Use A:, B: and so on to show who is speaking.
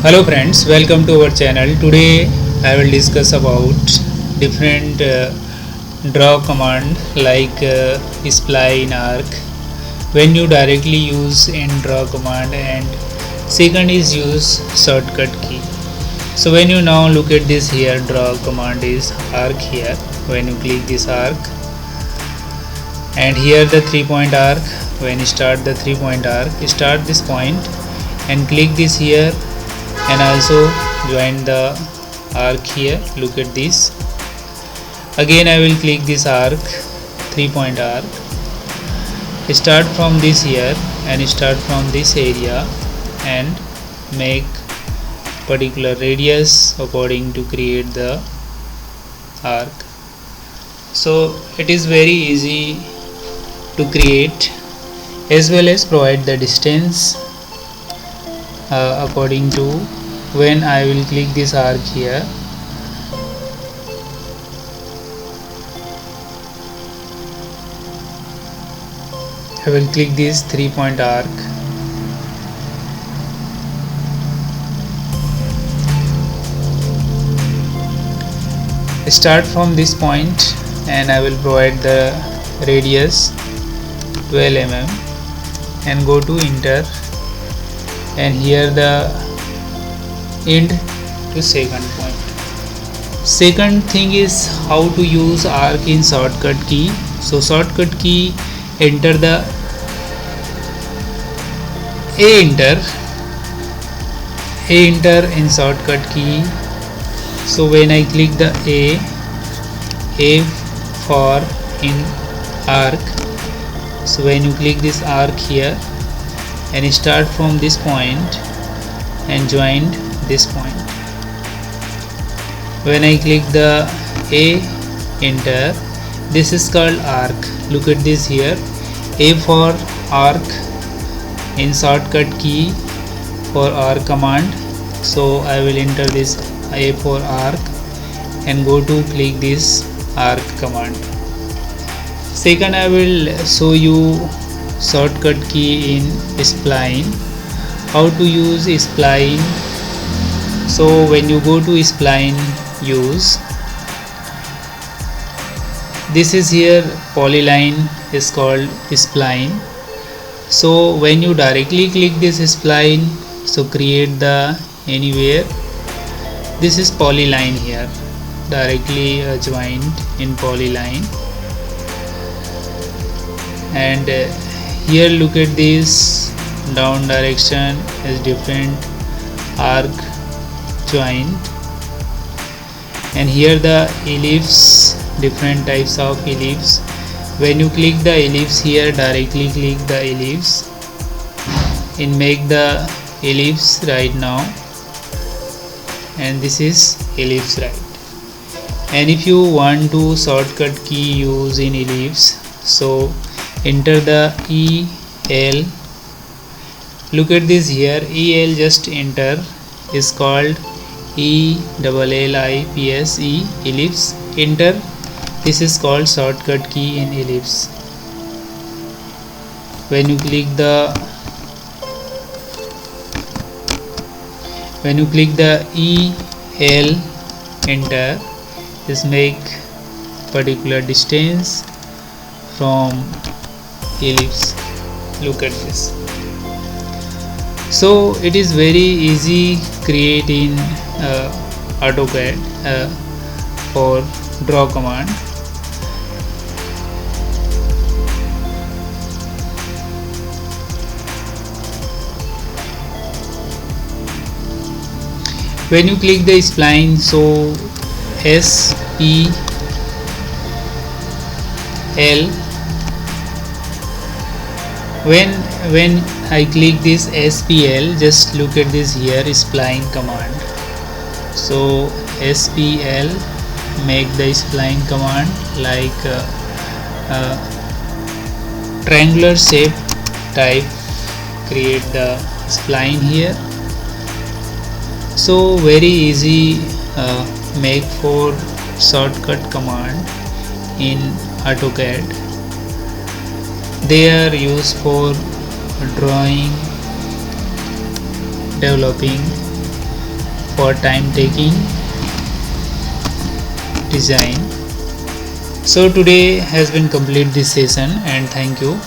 A: Hello friends, welcome to our channel. Today I will discuss about different draw command like spline arc when you directly use in draw command, and second is use shortcut key. So when you now look at this here, draw command is arc here. When you click this arc, and here the 3-point arc, when you start the 3-point arc, start this point and click this here, and also join the arc here. Look at this. Again I will click this arc, 3-point arc, start from this here and start from this area and make particular radius according to create the arc. So it is very easy to create as well as provide the distance according to when I will click this arc here. I will click this 3-point arc, start from this point and I will provide the radius 12 mm and go to enter, and here the end to second point. Second thing is how to use arc in shortcut key. So shortcut key, enter the enter in shortcut key. So when I click the A for in arc. So when you click this arc here and start from this point and join this point. When I click the A, enter, this is called arc. Look at this here, A for arc in shortcut key for arc command. So I will enter this A for arc and go to click this arc command. Second, I will show you shortcut key in spline, how to use spline. So when you go to spline use, this is here polyline is called spline. So when you directly click this spline, so create the anywhere, this is polyline here, directly joined in polyline. And here look at this, down direction is different arc joint, and here the ellipse, different types of ellipse. When you click the ellipse here, directly click the ellipse and make the ellipse right now, and this is ellipse right. And if you want to shortcut key use in ellipse, so enter the EL. Look at this here, EL, just enter, is called ELLIPS, ellipse, enter. This is called shortcut key in ellipse. When you click the EL, enter, this make particular distance from ellipse. Look at this. So it is very easy create in AutoCAD for draw command. When you click the spline, so SPL, when I click this SPL, just look at this here, spline command. So SPL, make the spline command like triangular shape type, create the spline here. So very easy make for shortcut command in AutoCAD. They are used for drawing, developing for time taking design. So today has been complete this session, and thank you.